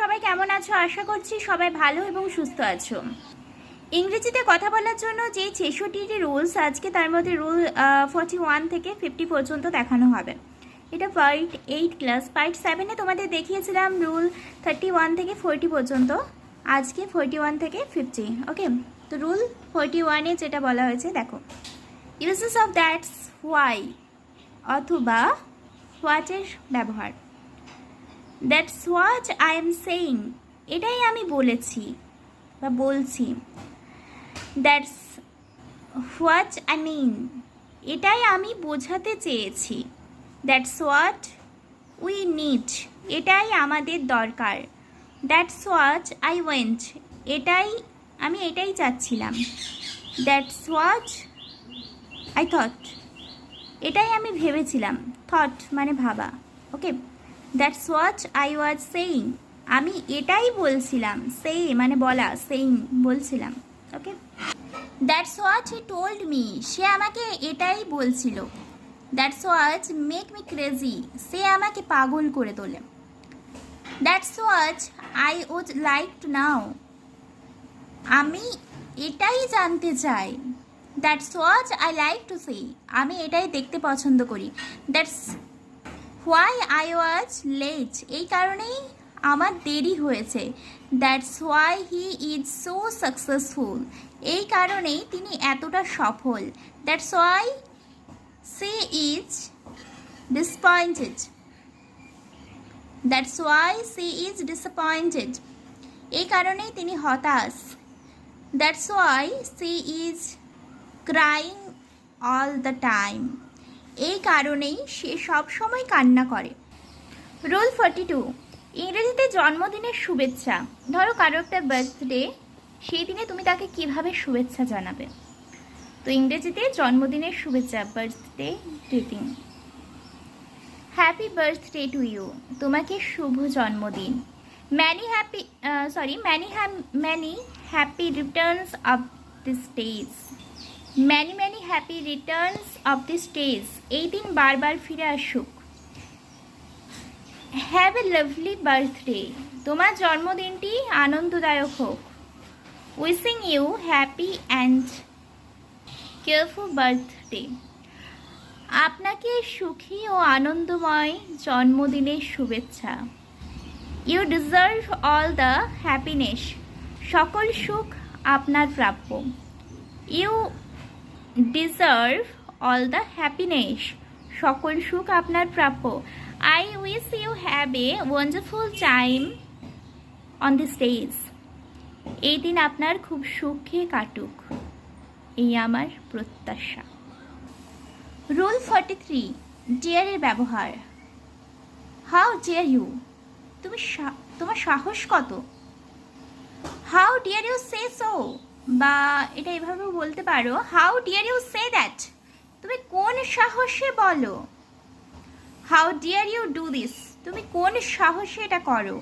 সবাই কেমন আছো? আশা করছি সবাই ভালো এবং সুস্থ আছো। ইংরেজিতে কথা বলার জন্য যে 66টি রুলস আজকে তার মধ্যে রুল 41 থেকে 50 পর্যন্ত দেখানো হবে। এটা পার্ট 8 ক্লাস। পার্ট 7-এ তোমাদের দেখিয়েছিলাম রুল 31 থেকে 40 পর্যন্ত, আজকে 41 থেকে 50। ওকে, তো রুল 41-এ যেটা বলা হয়েছে দেখো, ইউজেস অফ দ্যাটস হোয়াই অথবা হোয়াটের ব্যবহার। That's what I am saying, এটাই আমি বলেছি বা বলছি। দ্যাটস হোয়াট আই মিন, এটাই আমি বোঝাতে চেয়েছি। দ্যাটস হোয়াট উই নিড, এটাই আমাদের দরকার। দ্যাটস হোয়াট আই ওয়েন্ট, এটাই চাচ্ছিলাম। দ্যাটস হোয়াট আই থট, এটাই আমি ভেবেছিলাম। থট মানে ভাবা। Okay, that's what I was saying, আমি এটাই বলছিলাম। সেই মানে বলা, সেইং বলছিলাম। Okay, that's what he told me, সে আমাকে এটাই বলছিল। That's what make me crazy, সে আমাকে পাগল করে তোলে। That's what I would like to know, আমি এটাই জানতে চাই। That's what I like to see, আমি এটাই দেখতে পছন্দ করি। That's why I was late, এই কারণেই আমার দেরি হয়েছে। That's why he is so successful, এই কারণেই তিনি এতটা সফল। That's why C is disappointed, that's why C is disappointed, এই কারণেই তিনি হতাশ। That's why C is crying all the time, এই কারণেই সে সব সময় কান্না করে। রুল 42, ইংরেজিতে জন্মদিনের শুভেচ্ছা। ধরো কারো একটা বার্থডে, সেই দিনে তুমি তাকে কিভাবে শুভেচ্ছা জানাবে? তো ইংরেজিতে জন্মদিনের শুভেচ্ছা, birthday greeting. Happy birthday to you, তোমাকে শুভ জন্মদিন। Many happy returns of this days, many happy returns of this days, এই দিন বারবার ফিরে আসুক। হ্যাভ এ লাভলি বার্থডে, তোমার জন্মদিনটি আনন্দদায়ক হোক। Wishing you happy and careful birthday, আপনাকে সুখী ও আনন্দময় জন্মদিনের শুভেচ্ছা। You deserve all the happiness, সকল সুখ আপনার প্রাপ্য। You deserve all the happiness, সকল সুখ আপনার প্রাপ্য। I wish you have a wonderful time on this days, এই দিন আপনার খুব সুখে কাটুক, এই আমার প্রত্যাশা। রুল 43, ডিয়ারের ব্যবহার। হাউ ডিয়ার ইউ, তোমার সাহস কত। How dare you say so, বা এটা এভাবেও বলতে পারো, how dare you say that, তুমি কোন সাহসে বলো। How dare you do this, তুমি কোন সাহসে এটা করো।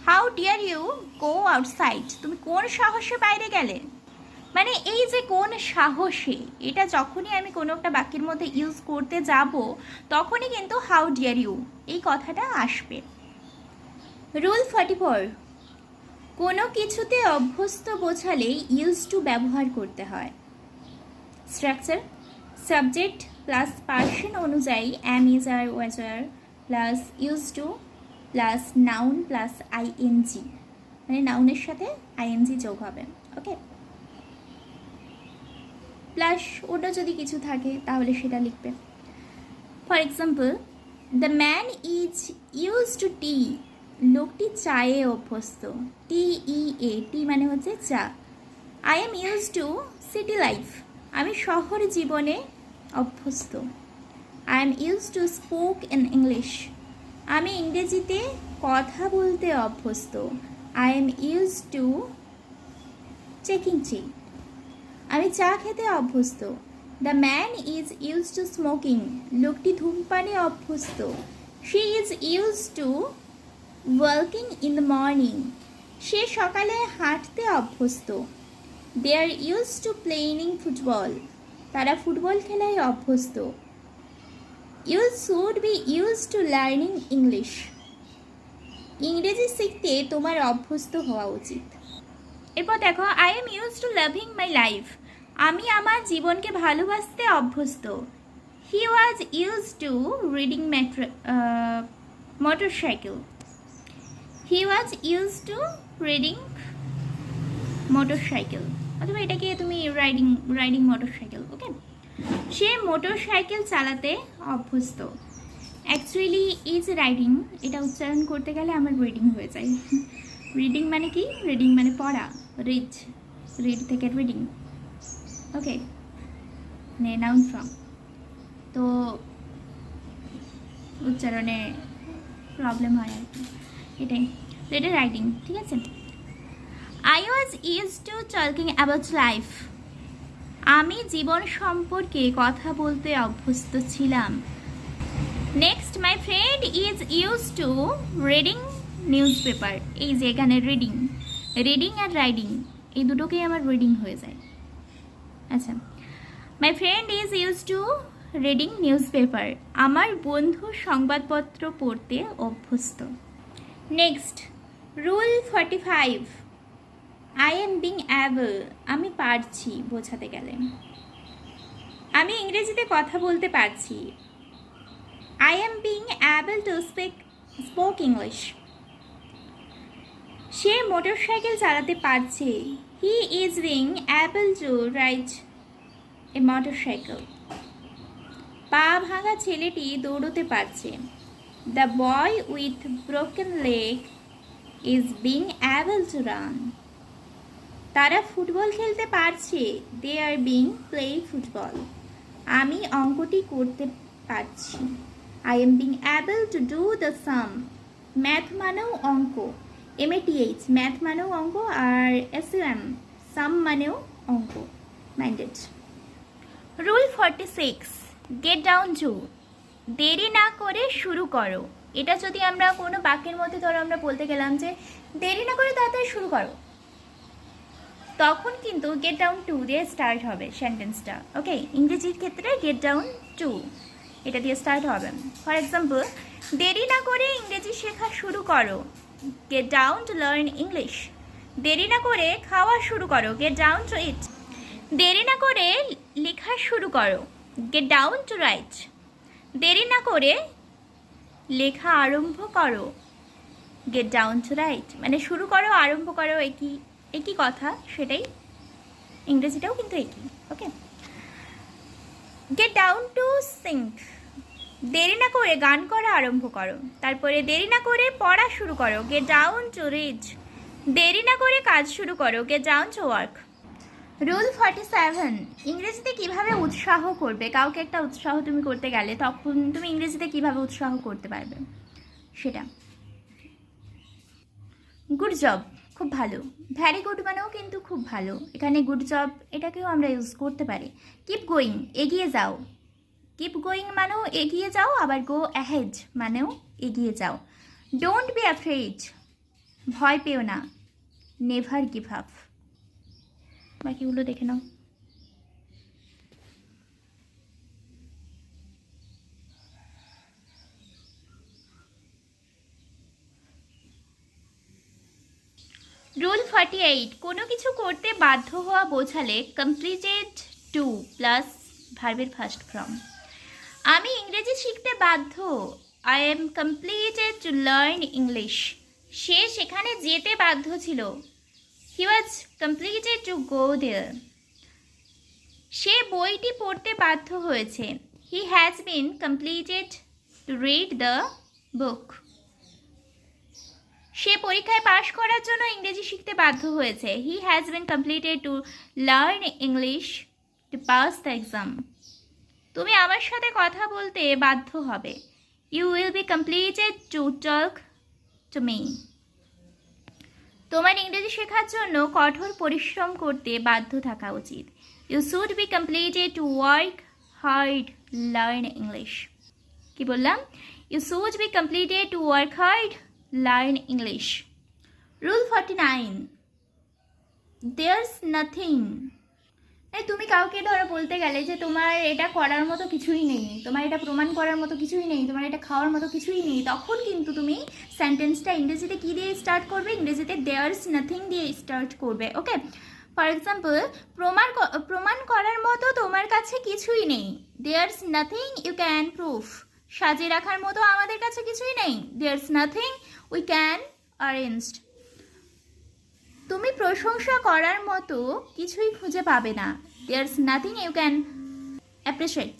How dare you go outside, তুমি কোন সাহসে বাইরে গেলে। মানে এই যে কোন সাহসে, এটা যখনই আমি কোনো একটা বাক্যের মধ্যে ইউজ করতে যাব তখনই কিন্তু হাউ ডিয়ার ইউ এই কথাটা আসবে। রুল 44, কোনো কিছুতে অভ্যস্ত বোঝালে ইউজ টু ব্যবহার করতে হয়। স্ট্রাকচার, সাবজেক্ট প্লাস পার্সন অনুযায়ী অ্যাম, ইজ, আর, ওয়াজ, আর plus use to plus noun plus ING, মানে নাউনের সাথে আইএনজি যোগ হবে। ওকে, প্লাস ওটা যদি কিছু থাকে তাহলে সেটা লিখবে। For example, the man is use to tea, লোকটি চায়ে অভ্যস্ত। TEA, টি মানে হচ্ছে চা। I am use to city life, আমি শহর জীবনে অভ্যস্ত। I am use to spoke in English, আমি ইংরেজিতে কথা বলতে অভ্যস্ত। I am use to taking tea, আমি চা খেতে অভ্যস্ত। The man is use to smoking, লোকটি ধূমপানে অভ্যস্ত। She is use to working in the morning, সে সকালে হাঁটতে অভ্যস্ত। They are use to playing football, তারা ফুটবল খেলায় অভ্যস্ত। You should be use to learning English, ইংরেজি শিখতে তোমার অভ্যস্ত হওয়া উচিত। এরপর দেখো, I am use to loving my life. আমি আমার জীবনকে ভালোবাসতে অভ্যস্ত। He was use to reading motorcycle. He was use to reading motorcycle, অথবা এটাকে তুমি রাইডিং মোটরসাইকেল। ওকে, সে মোটরসাইকেল চালাতে অভ্যস্ত। অ্যাকচুয়ালি ইজ রাইডিং, এটা উচ্চারণ করতে গেলে আমার রিডিং হয়ে যায়। রিডিং মানে কি? রিডিং মানে পড়া, রিড থেকে রিডিং। ওকে, নাউন ফর্ম, তো উচ্চারণে প্রবলেম হয় আর কি, এটাই। তো এটা রাইডিং, ঠিক আছে। I was use two talking about life. আমি জীবন সম্পর্কে কথা বলতে অভ্যস্ত ছিলাম। Next, my friend is use to reading news paper. এই যে এখানে রিডিং আর রাইডিং এই দুটোকেই আমার রিডিং হয়ে যায়। আচ্ছা, my friend is use to reading news paper. আমার বন্ধু সংবাদপত্র পড়তে অভ্যস্ত। Next, rule 45, I am being able. আমি পারছি বোঝাতে গেলে। আমি ইংরেজিতে কথা বলতে পারছি। I am being able to spoke English. Say motorcycle চালাতে পারছে। He is being able to ride a motorcycle. পা ভাঙা ছেলেটি দৌড়তে পারছে। The boy with broken leg is being able to run. তারা ফুটবল খেলতে পারছে। They are being play football. আমি অঙ্কটি করতে পারছি। I am being able to do the sum. Math মানেও অঙ্ক, MATH, ম্যাথ মানেও অঙ্ক, আর SUM, সাম মানেও অঙ্ক। Minded. Rule 46, get down to. দেরি না করে শুরু করো। এটা যদি আমরা কোনো বাক্যের মধ্যে ধরো আমরা বলতে গেলাম যে দেরি না করে তাড়াতাড়ি শুরু করো, তখন কিন্তু গেট ডাউন টু দিয়ে স্টার্ট হবে সেন্টেন্সটা। ওকে, ইংরেজির ক্ষেত্রে গেট ডাউন টু এটা দিয়ে স্টার্ট হবে। ফর এক্সাম্পল, দেরি না করে ইংরেজি শেখা শুরু করো, get down to learn English. দেরি না করে খাওয়া শুরু করো, গেট ডাউন টু ইট। দেরি না করে লেখা শুরু করো, গেট ডাউন টু রাইট। দেরি না করে লেখা আরম্ভ করো, গেট ডাউন টু রাইট। মানে শুরু করো, আরম্ভ করো, একই কথা, সেটাই ইংরেজিটাও কিন্তু একই। ওকে, গেট ডাউন টু সিং। দেরি না করে গান করা আরম্ভ করো। তারপরে দেরি না করে পড়া শুরু করো, গেট ডাউন টু রিড। দেরি না করে কাজ শুরু করো, get down to work. Rule 47, ইংরেজিতে কিভাবে উৎসাহ করবে। কাউকে একটা উৎসাহ তুমি করতে গেলে তখন তুমি ইংরেজিতে কিভাবে উৎসাহ করতে পারবে সেটা। গুড জব, খুব ভালো। ভ্যারি গুড মানেও কিন্তু খুব ভালো, এখানে গুড জব এটাকেও আমরা ইউজ করতে পারি। কিপ গোয়িং, এগিয়ে যাও। কিপ গোয়িং মানেও এগিয়ে যাও, আবার গো অ্যাহেড মানেও এগিয়ে যাও। ডোন্ট বি অ্যাফ্রেড, ভয় পেও না। Never give up. বাকিগুলো দেখে নাও। রুল 48, কোনো কিছু করতে বাধ্য হওয়া বোঝালে কমপ্লিটেড টু প্লাস ভার্বের ফার্স্ট ফর্ম। আমি ইংরেজি শিখতে বাধ্য, I am completed to learn English. সে সেখানে যেতে বাধ্য ছিল, হি ওয়াজ কমপ্লিটেড টু গো দেয়ার। সে বইটি পড়তে বাধ্য হয়েছে, he has been completed to read the book. সে পরীক্ষায় পাশ করার জন্য ইংরেজি শিখতে বাধ্য হয়েছে, he has been completed to learn English to pass the exam. তুমি আমার সাথে কথা বলতে বাধ্য হবে, you will be completed to talk to me. তোমার ইংরেজি শেখার জন্য কঠোর পরিশ্রম করতে বাধ্য থাকা উচিত, you should be completed to work hard learn English. কি বললাম? You should be completed to work hard learn English. Rule 49, there's nothing এই তুমি কাউকে ধরো বলতে গেলে যে তোমার এটা করার মতো কিছুই নেই, তোমার এটা প্রমাণ করার মতো কিছুই নেই, তোমার এটা খাওয়ার মতো কিছুই নেই, তখন কিন্তু তুমি সেন্টেন্সটা ইংরেজিতে কী দিয়ে স্টার্ট করবে? ইংরেজিতে দেয়ারস নাথিং দিয়ে স্টার্ট করবে। ওকে, ফর এক্সাম্পল, প্রমাণ করার মতো তোমার কাছে কিছুই নেই, there's nothing you can proof. সাজিয়ে রাখার মতো আমাদের কাছে কিছুই নেই, there's nothing we can arrange. তুমি প্রশংসা করার মতো কিছুই খুঁজে পাবে না, there's nothing you can appreciate.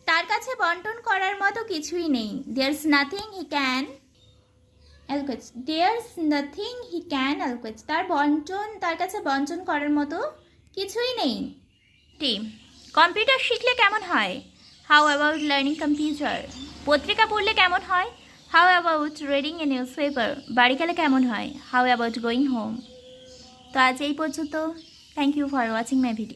তার কাছে বন্টন করার মতো কিছুই নেই, there's nothing he can allocate. There's nothing he can allocate, তার কাছে বন্টন করার মতো কিছুই নেই। কম্পিউটার শিখলে কেমন হয়? How about learning computer? পত্রিকা পড়লে কেমন হয়? How about reading a newspaper? বাড়ি গেলে কেমন হয়? How about going home? তো আজ এই পর্যন্ত। Thank you for watching my video.